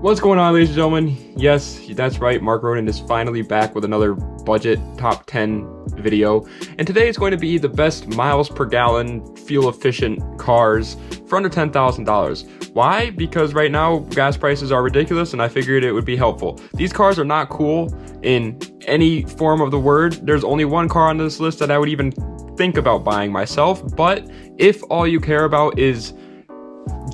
What's going on, ladies and gentlemen? Yes, that's right, Mark Roden is finally back with another budget top 10 video, and today is going to be the best miles per gallon fuel efficient cars for under $10,000. Why? Because right now gas prices are ridiculous, and I figured it would be helpful. These cars are not cool in any form of the word. There's only one car on this list that I would even think about buying myself, but if all you care about is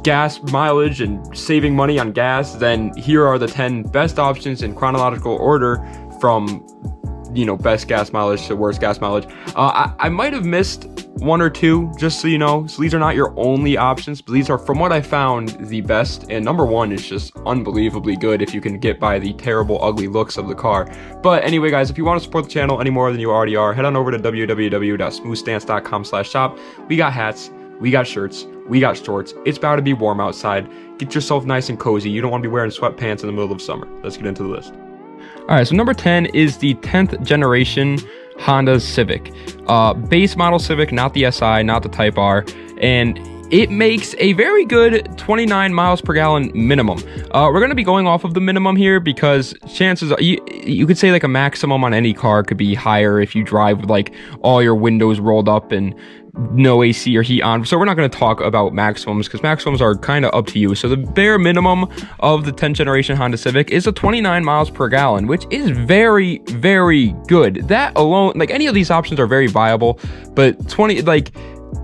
gas mileage and saving money on gas, then here are the 10 best options in chronological order from, best gas mileage to worst gas mileage. I might have missed one or two, just so you know. So these are not your only options, but these are, from what I found, the best. And number one is just unbelievably good if you can get by the terrible, ugly looks of the car. But anyway, guys, if you want to support the channel any more than you already are, head on over to www.smoothstance.com/shop. We got hats, we got shirts, we got shorts. It's about to be warm outside. Get yourself nice and cozy. You don't want to be wearing sweatpants in the middle of summer. Let's get into the list. All right, so number 10 is the 10th generation Honda Civic. Base model Civic, not the SI, not the Type R. And it makes a very good 29 miles per gallon minimum. We're going to be going off of the minimum here because chances are, you could say like a maximum on any car could be higher if you drive with like all your windows rolled up and no AC or heat on. So we're not going to talk about maximums because maximums are kind of up to you. So the bare minimum of the 10th generation Honda Civic is a 29 miles per gallon, which is very, very good. That alone, like any of these options are very viable, but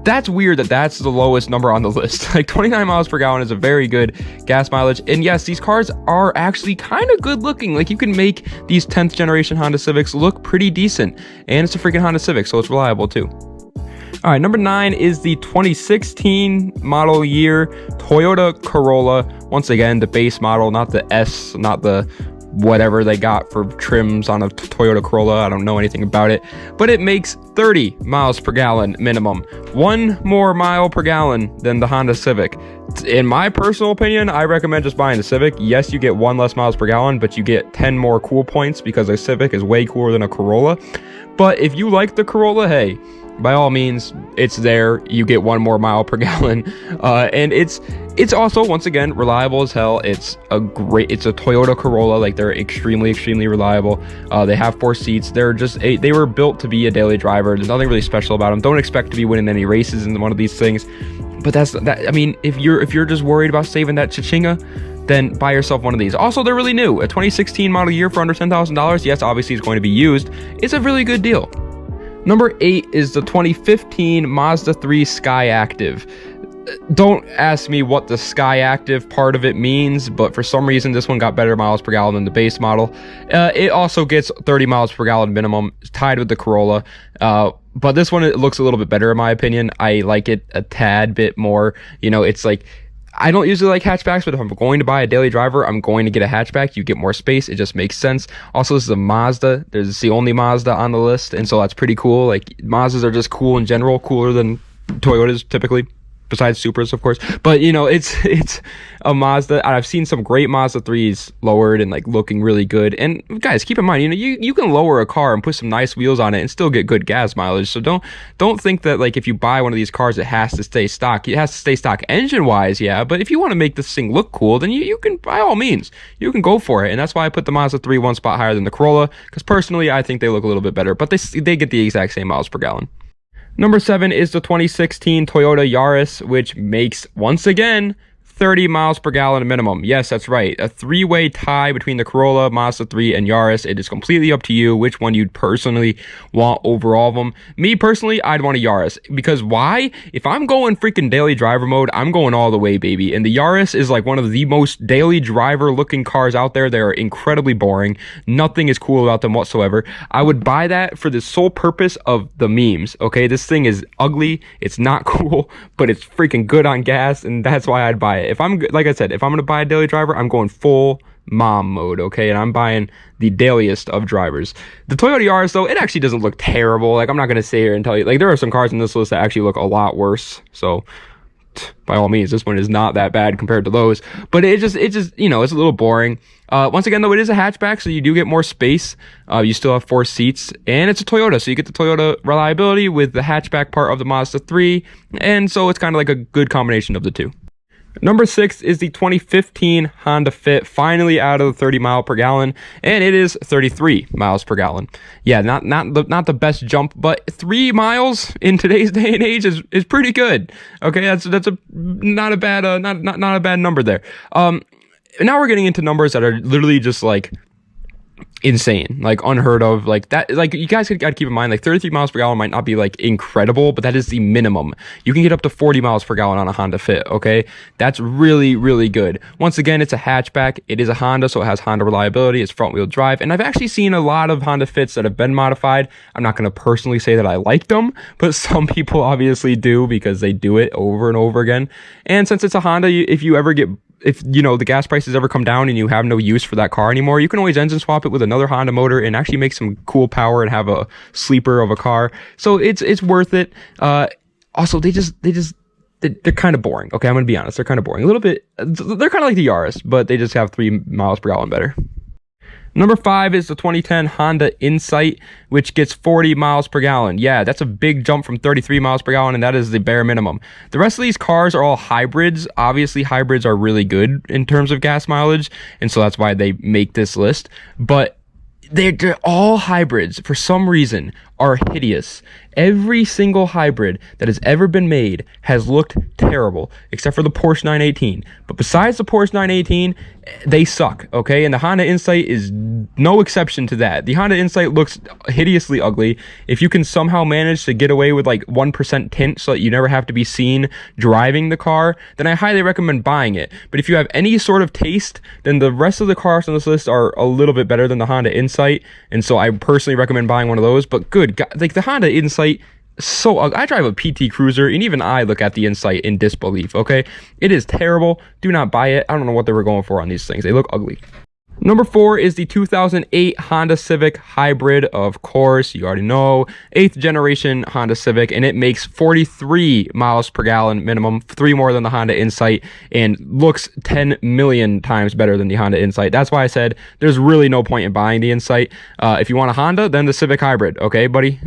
that's weird that that's the lowest number on the list. Like 29 miles per gallon is a very good gas mileage. And yes, these cars are actually kind of good looking. Like you can make these 10th generation Honda Civics look pretty decent. And it's a freaking Honda Civic, so it's reliable too. All right, number 9 is the 2016 model year Toyota Corolla. Once again, the base model, not the S, not the whatever they got for trims on a Toyota Corolla. I don't know anything about it, but it makes 30 miles per gallon minimum. One more mile per gallon than the Honda Civic. In my personal opinion, I recommend just buying the Civic. Yes, you get 1 less miles per gallon, but you get 10 more cool points because a Civic is way cooler than a Corolla. But if you like the Corolla, hey, by all means, it's there. You get 1 more mile per gallon, and it's also, once again, reliable as hell. It's a Toyota Corolla. Like, they're extremely reliable. They have 4 seats. They were built to be a daily driver. There's nothing really special about them. Don't expect to be winning any races in one of these things. But I mean, if you're just worried about saving that cha-chinga, then buy yourself one of these. Also, they're really new. A 2016 model year for under $10,000. Yes, obviously it's going to be used. It's a really good deal. Number 8 is the 2015 Mazda 3 Skyactiv. Don't ask me what the Skyactiv part of it means, but for some reason this one got better miles per gallon than the base model. It also gets 30 miles per gallon minimum, tied with the Corolla. But this one, it looks a little bit better in my opinion. I like it a tad bit more. It's like, I don't usually like hatchbacks, but if I'm going to buy a daily driver, I'm going to get a hatchback. You get more space. It just makes sense. Also, this is a Mazda. It's the only Mazda on the list, and so that's pretty cool. Like, Mazdas are just cool in general, cooler than Toyotas typically. Besides Supras, of course. But, it's a Mazda. I've seen some great Mazda 3s lowered and, like, looking really good. And, guys, keep in mind, you can lower a car and put some nice wheels on it and still get good gas mileage. So don't think that, like, if you buy one of these cars, it has to stay stock. It has to stay stock engine-wise, yeah. But if you want to make this thing look cool, then you can, by all means, you can go for it. And that's why I put the Mazda 3 one spot higher than the Corolla. Because, personally, I think they look a little bit better. But they get the exact same miles per gallon. Number 7 is the 2016 Toyota Yaris, which makes, once again, 30 miles per gallon minimum. Yes, that's right. A 3-way tie between the Corolla, Mazda 3, and Yaris. It is completely up to you which one you'd personally want over all of them. Me, personally, I'd want a Yaris. Because why? If I'm going freaking daily driver mode, I'm going all the way, baby. And the Yaris is like one of the most daily driver looking cars out there. They're incredibly boring. Nothing is cool about them whatsoever. I would buy that for the sole purpose of the memes, okay? This thing is ugly. It's not cool, but it's freaking good on gas, and that's why I'd buy it. Like I said, if I'm going to buy a daily driver, I'm going full mom mode, okay? And I'm buying the dailiest of drivers. The Toyota Yaris, though, it actually doesn't look terrible. Like, I'm not going to sit here and tell you. Like, there are some cars in this list that actually look a lot worse. So, by all means, this one is not that bad compared to those. But it's just it's a little boring. Once again, though, it is a hatchback, so you do get more space. You still have 4 seats, and it's a Toyota, so you get the Toyota reliability with the hatchback part of the Mazda 3. And so it's kind of like a good combination of the two. Number 6 is the 2015 Honda Fit, finally out of the 30 mile per gallon, and it is 33 miles per gallon. Yeah, not the best jump, but 3 miles in today's day and age is pretty good. Okay, that's a not a bad not a bad number there. Now we're getting into numbers that are literally just like insane, like unheard of, like that. Like, you guys gotta keep in mind, like 33 miles per gallon might not be like incredible, but that is the minimum. You can get up to 40 miles per gallon on a Honda Fit. Okay, that's really good. Once again, it's a hatchback, it is a Honda, so it has Honda reliability, it's front wheel drive, and I've actually seen a lot of Honda Fits that have been modified. I'm not going to personally say that I like them, but some people obviously do, because they do it over and over again. And since it's a Honda, if you know the gas prices ever come down and you have no use for that car anymore, you can always engine swap it with another Honda motor and actually make some cool power and have a sleeper of a car. So it's worth it. Also, they're kind of boring. Okay, I'm gonna be honest, they're kind of boring a little bit. They're kind of like the Yaris, but they just have 3 miles per gallon better. Number 5 is the 2010 Honda Insight, which gets 40 miles per gallon. Yeah, that's a big jump from 33 miles per gallon, and that is the bare minimum. The rest of these cars are all hybrids. Obviously, hybrids are really good in terms of gas mileage, and so that's why they make this list. But they're all hybrids, for some reason, are hideous. Every single hybrid that has ever been made has looked terrible, except for the Porsche 918. But besides the Porsche 918, they suck, okay? And the Honda Insight is no exception to that. The Honda Insight looks hideously ugly. If you can somehow manage to get away with like 1% tint so that you never have to be seen driving the car, then I highly recommend buying it. But if you have any sort of taste, then the rest of the cars on this list are a little bit better than the Honda Insight, and so I personally recommend buying one of those. But good God, like the Honda Insight, so ugly. I drive a PT Cruiser, and even I look at the Insight in disbelief, okay? It is terrible. Do not buy it. I don't know what they were going for on these things. They look ugly. Number 4 is the 2008 Honda Civic Hybrid. Of course, you already know, 8th generation Honda Civic, and it makes 43 miles per gallon minimum, 3 more than the Honda Insight, and looks 10 million times better than the Honda Insight. That's why I said there's really no point in buying the Insight. If you want a Honda, then the Civic Hybrid, okay, buddy?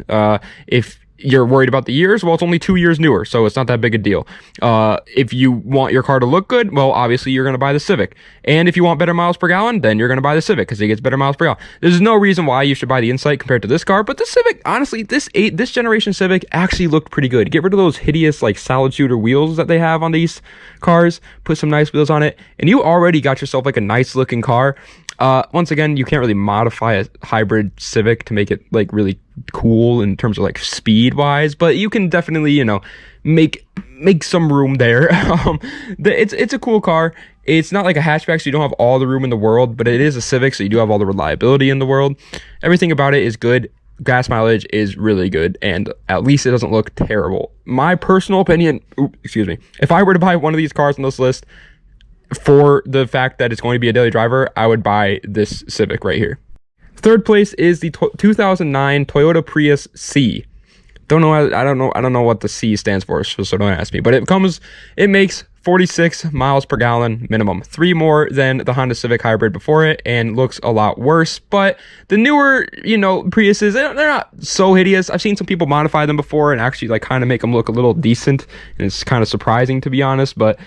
If you're worried about the years, well, it's only 2 years newer, so it's not that big a deal. If you want your car to look good, well, obviously you're going to buy the Civic. And if you want better miles per gallon, then you're going to buy the Civic, because it gets better miles per gallon. There's no reason why you should buy the Insight compared to this car, but the Civic, honestly, this generation Civic actually looked pretty good. Get rid of those hideous, like, solid shooter wheels that they have on these cars, put some nice wheels on it, and you already got yourself, like, a nice looking car. Once again, you can't really modify a hybrid Civic to make it like really cool in terms of like speed wise, but you can definitely, you know, make some room there. It's a cool car. It's not like a hatchback, so you don't have all the room in the world, but it is a Civic, so you do have all the reliability in the world. Everything about it is good. Gas mileage is really good, and at least it doesn't look terrible. My personal opinion, if I were to buy one of these cars on this list, for the fact that it's going to be a daily driver, I would buy this Civic right here. 3rd place is the 2009 Toyota Prius C. I don't know what the C stands for, so don't ask me. But it makes 46 miles per gallon minimum, 3 more than the Honda Civic Hybrid before it, and looks a lot worse. But the newer, you know, Priuses, they're not so hideous. I've seen some people modify them before and actually like kind of make them look a little decent, and it's kind of surprising, to be honest. But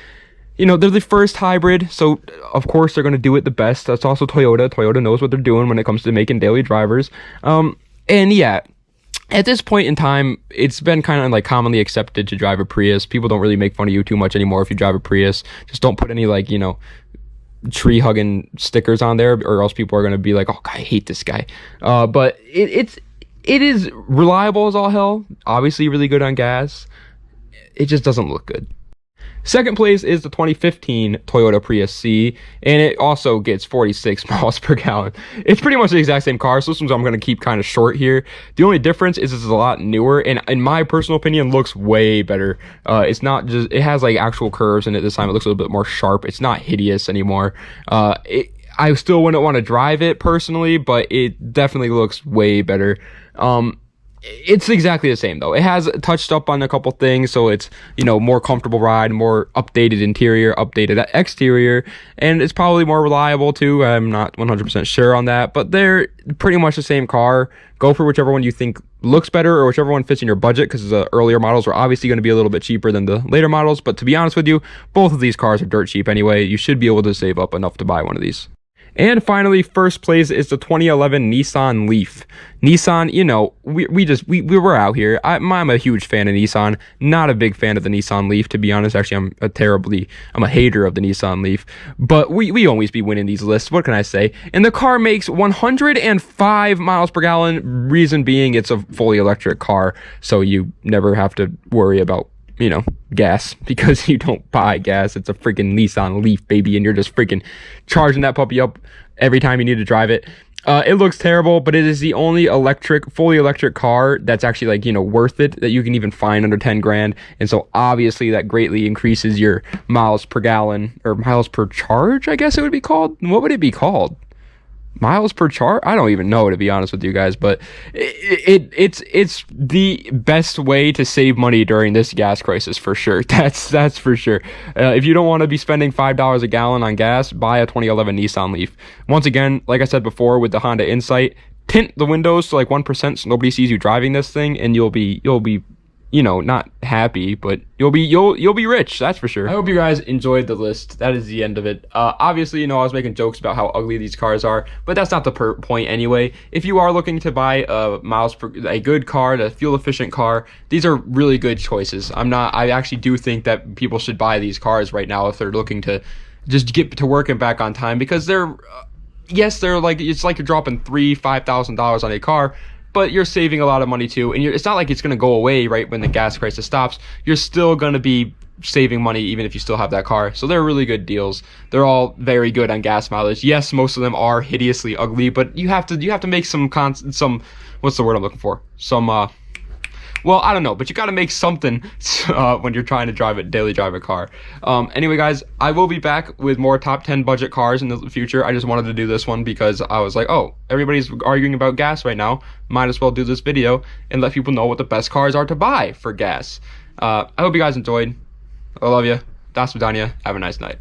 you know, they're the first hybrid, so of course they're going to do it the best. That's also Toyota. Toyota knows what they're doing when it comes to making daily drivers. And yeah, at this point in time, it's been kind of like commonly accepted to drive a Prius. People don't really make fun of you too much anymore if you drive a Prius. Just don't put any, like, you know, tree hugging stickers on there, or else people are going to be like, oh, I hate this guy. But it is reliable as all hell. Obviously really good on gas. It just doesn't look good. 2nd place is the 2015 Toyota Prius C, and it also gets 46 miles per gallon. It's pretty much the exact same car, so this one's I'm going to keep kind of short here. The only difference is it's a lot newer, and in my personal opinion, looks way better. It's not just, it has like actual curves in it this time. It looks a little bit more sharp. It's not hideous anymore. I still wouldn't want to drive it personally, but it definitely looks way better. It's exactly the same though. It has touched up on a couple things, so it's, you know, more comfortable ride, more updated interior, updated exterior, and it's probably more reliable too. I'm not 100% sure on that, but they're pretty much the same car. Go for whichever one you think looks better, or whichever one fits in your budget, because the earlier models are obviously going to be a little bit cheaper than the later models. But to be honest with you, both of these cars are dirt cheap anyway. You should be able to save up enough to buy one of these. And finally, first place is the 2011 Nissan Leaf. Nissan, you know, we were out here. I'm a huge fan of Nissan. Not a big fan of the Nissan Leaf, to be honest. Actually, I'm a hater of the Nissan Leaf. But we always be winning these lists. What can I say? And the car makes 105 miles per gallon. Reason being, it's a fully electric car, so you never have to worry about, you know, gas, because you don't buy gas. It's a freaking Nissan Leaf, baby, and you're just freaking charging that puppy up every time you need to drive it. It looks terrible, but it is the only fully electric car that's actually, like, you know, worth it, that you can even find under 10 grand. And so obviously that greatly increases your miles per gallon, or miles per charge, I guess it would be called. What would it be called? Miles per charge? I don't even know, to be honest with you guys, but it's the best way to save money during this gas crisis, for sure. That's for sure. If you don't want to be spending $5 a gallon on gas, buy a 2011 Nissan Leaf. Once again, like I said before, with the Honda Insight, tint the windows to like 1% so nobody sees you driving this thing, and you'll be, you know, not happy, but you'll be rich, that's for sure. I hope you guys enjoyed the list. That is the end of it. Obviously, you know, I was making jokes about how ugly these cars are, but that's not the point anyway. If you are looking to buy a good car, a fuel efficient car, these are really good choices. I actually do think that people should buy these cars right now if they're looking to just get to work and back on time, because they're like, it's like you're dropping $5,000 on a car, but you're saving a lot of money too, and it's not like it's going to go away right when the gas crisis stops. You're still going to be saving money even if you still have that car. So they're really good deals. They're all very good on gas mileage. Yes, most of them are hideously ugly, but you have to make some what's the word I'm looking for? Well, I don't know, but you got to make something when you're trying to daily drive a car. Anyway, guys, I will be back with more top 10 budget cars in the future. I just wanted to do this one because I was like, oh, everybody's arguing about gas right now. Might as well do this video and let people know what the best cars are to buy for gas. I hope you guys enjoyed. I love you. Das vidanya. Have a nice night.